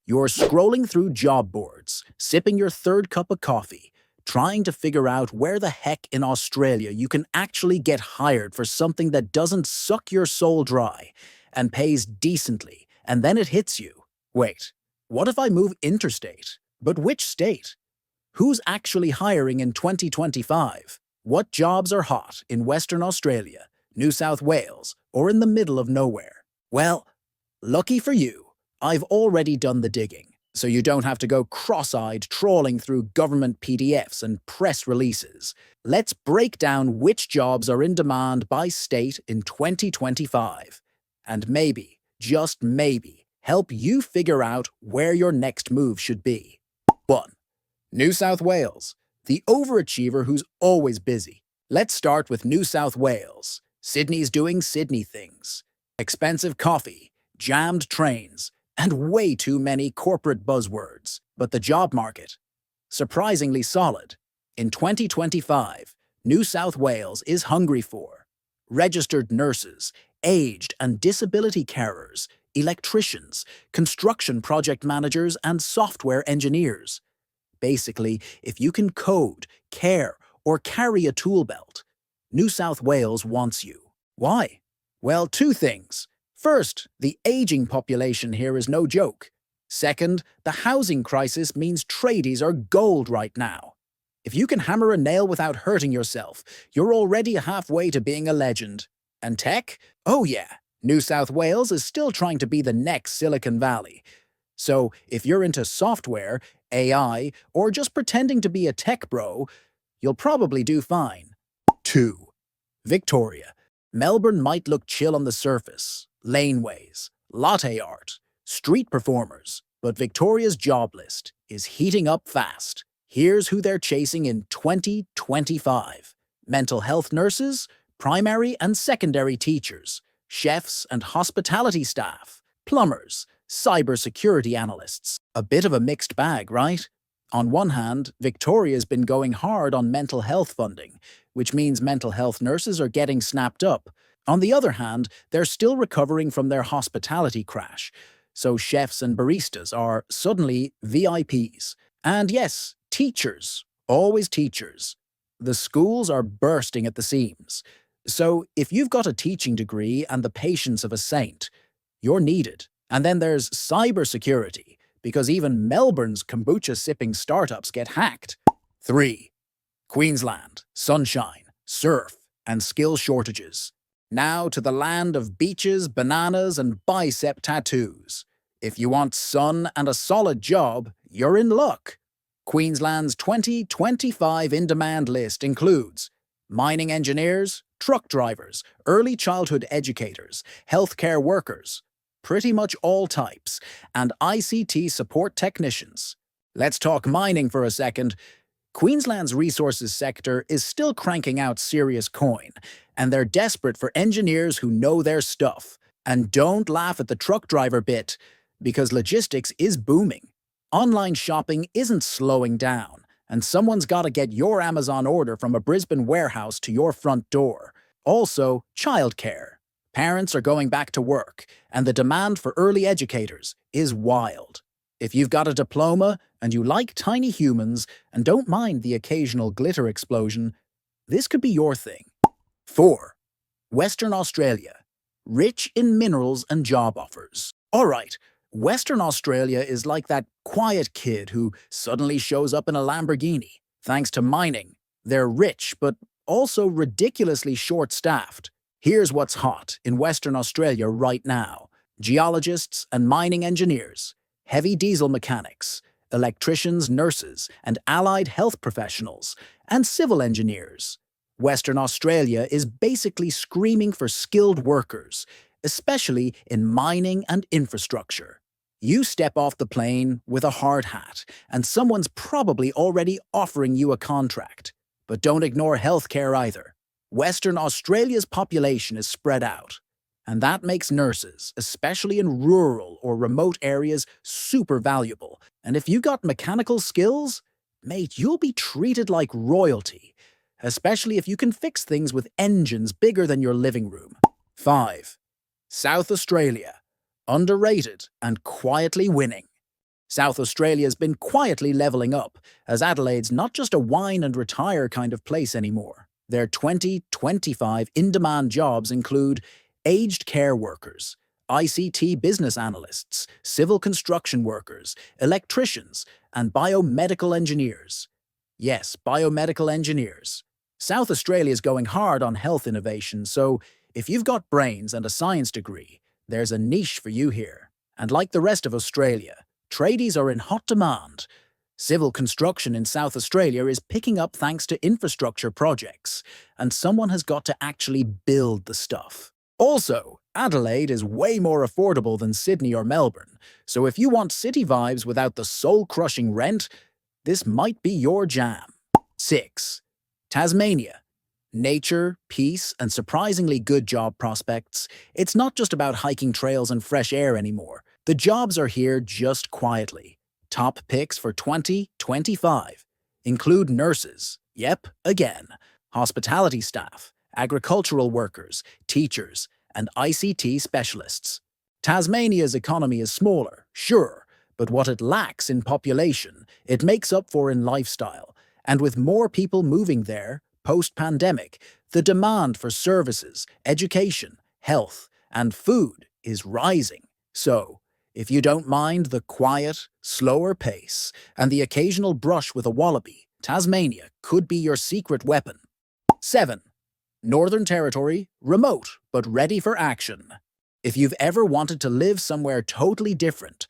You're scrolling through job boards, sipping your third cup of coffee, trying to figure out where the heck in Australia you can actually get hired for something that doesn't suck your soul dry and pays decently, and then it hits you. Wait, what if I move interstate? But which state? Who's actually hiring in 2025? What jobs are hot in Western Australia, New South Wales, or in the middle of nowhere? Well, lucky for you, I've already done the digging, so you don't have to go cross-eyed trawling through government PDFs and press releases. Let's break down which jobs are in demand by state in 2025, and maybe, just maybe, help you figure out where your next move should be. 1. New South Wales, the overachiever who's always busy. Let's start with New South Wales. Sydney's doing Sydney things. Expensive coffee, jammed trains, and way too many corporate buzzwords. But the job market? Surprisingly solid. In 2025, New South Wales is hungry for registered nurses, aged and disability carers, electricians, construction project managers, and software engineers. Basically, if you can code, care, or carry a tool belt, New South Wales wants you. Why? Well, two things. First, the aging population here is no joke. Second, the housing crisis means tradies are gold right now. If you can hammer a nail without hurting yourself, you're already halfway to being a legend. And tech? Oh yeah, New South Wales is still trying to be the next Silicon Valley. So if you're into software, AI, or just pretending to be a tech bro, you'll probably do fine. 2. Victoria. Melbourne might look chill on the surface. Laneways, latte art, street performers, but Victoria's job list is heating up fast. Here's who they're chasing in 2025. Mental health nurses, primary and secondary teachers, chefs and hospitality staff, plumbers, cybersecurity analysts. A bit of a mixed bag, right? On one hand, Victoria's been going hard on mental health funding, which means mental health nurses are getting snapped up. On the other hand, they're still recovering from their hospitality crash, so chefs and baristas are suddenly VIPs. And yes, teachers, always teachers. The schools are bursting at the seams. So if you've got a teaching degree and the patience of a saint, you're needed. And then there's cybersecurity, because even Melbourne's kombucha-sipping startups get hacked. 3. Queensland, sunshine, surf, and skill shortages. Now to the land of beaches, bananas, and bicep tattoos. If you want sun and a solid job, you're in luck. Queensland's 2025 in-demand list includes mining engineers, truck drivers, early childhood educators, healthcare workers, pretty much all types, and ICT support technicians. Let's talk mining for a second. Queensland's resources sector is still cranking out serious coin, and they're desperate for engineers who know their stuff. And don't laugh at the truck driver bit, because logistics is booming. Online shopping isn't slowing down, and someone's got to get your Amazon order from a Brisbane warehouse to your front door. Also, childcare. Parents are going back to work, and the demand for early educators is wild. If you've got a diploma and you like tiny humans and don't mind the occasional glitter explosion, this could be your thing. 4. Western Australia. Rich in minerals and job offers. Alright, Western Australia is like that quiet kid who suddenly shows up in a Lamborghini. Thanks to mining, they're rich but also ridiculously short-staffed. Here's what's hot in Western Australia right now. Geologists and mining engineers, heavy diesel mechanics, electricians, nurses, and allied health professionals, and civil engineers. Western Australia is basically screaming for skilled workers, especially in mining and infrastructure. You step off the plane with a hard hat, and someone's probably already offering you a contract. But don't ignore healthcare either. Western Australia's population is spread out, and that makes nurses, especially in rural or remote areas, super valuable. And if you got mechanical skills, mate, you'll be treated like royalty, especially if you can fix things with engines bigger than your living room. 5. South Australia. Underrated and quietly winning. South Australia's been quietly levelling up, as Adelaide's not just a wine and retire kind of place anymore. Their 2025 in-demand jobs include aged care workers, ICT business analysts, civil construction workers, electricians, and biomedical engineers. Yes, biomedical engineers. South Australia is going hard on health innovation, so if you've got brains and a science degree, there's a niche for you here. And like the rest of Australia, tradies are in hot demand. Civil construction in South Australia is picking up thanks to infrastructure projects, and someone has got to actually build the stuff. Also, Adelaide is way more affordable than Sydney or Melbourne, so if you want city vibes without the soul-crushing rent, this might be your jam. 6. Tasmania. Nature, peace, and surprisingly good job prospects. It's not just about hiking trails and fresh air anymore. The jobs are here just quietly. Top picks for 2025 include nurses, yep, again, hospitality staff, agricultural workers, teachers, and ICT specialists. Tasmania's economy is smaller, sure, but what it lacks in population, it makes up for in lifestyle. And with more people moving there, post-pandemic, the demand for services, education, health, and food is rising. So, if you don't mind the quiet, slower pace and the occasional brush with a wallaby, Tasmania could be your secret weapon. 7. Northern Territory, remote but ready for action. If you've ever wanted to live somewhere totally different,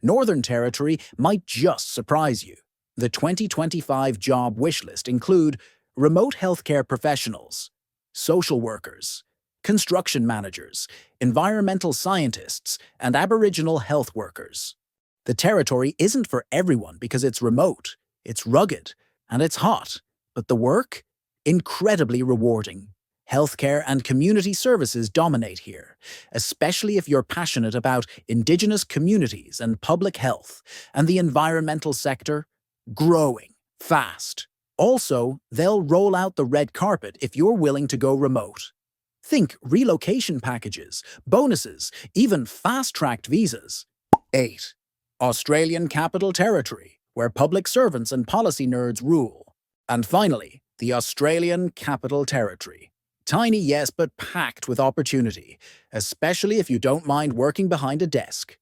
Northern Territory might just surprise you. The 2025 job wishlist include remote healthcare professionals, social workers, construction managers, environmental scientists, and Aboriginal health workers. The territory isn't for everyone because it's remote, it's rugged, and it's hot, but the work? Incredibly rewarding. Healthcare and community services dominate here, especially if you're passionate about Indigenous communities and public health, and the environmental sector? Growing fast. Also, they'll roll out the red carpet if you're willing to go remote. Think relocation packages, bonuses, even fast-tracked visas. 8. Australian Capital Territory, where public servants and policy nerds rule. And finally, the Australian Capital Territory. Tiny, yes, but packed with opportunity, especially if you don't mind working behind a desk.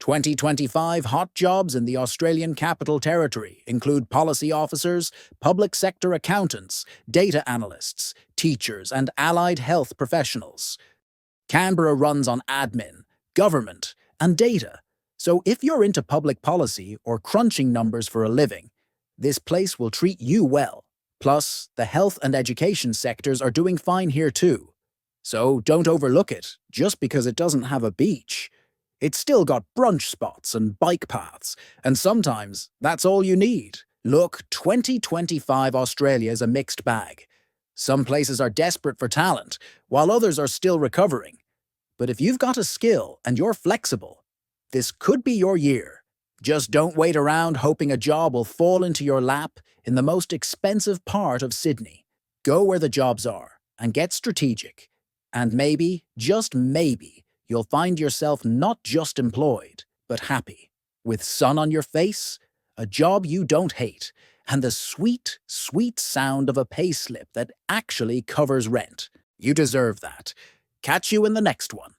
2025 hot jobs in the Australian Capital Territory include policy officers, public sector accountants, data analysts, teachers, and allied health professionals. Canberra runs on admin, government, and data, so if you're into public policy or crunching numbers for a living, this place will treat you well. Plus, the health and education sectors are doing fine here too. So don't overlook it just because it doesn't have a beach. It's still got brunch spots and bike paths, and sometimes that's all you need. Look, 2025 Australia is a mixed bag. Some places are desperate for talent, while others are still recovering. But if you've got a skill and you're flexible, this could be your year. Just don't wait around hoping a job will fall into your lap in the most expensive part of Sydney. Go where the jobs are and get strategic. And maybe, just maybe, you'll find yourself not just employed, but happy. With sun on your face, a job you don't hate, and the sweet, sweet sound of a payslip that actually covers rent. You deserve that. Catch you in the next one.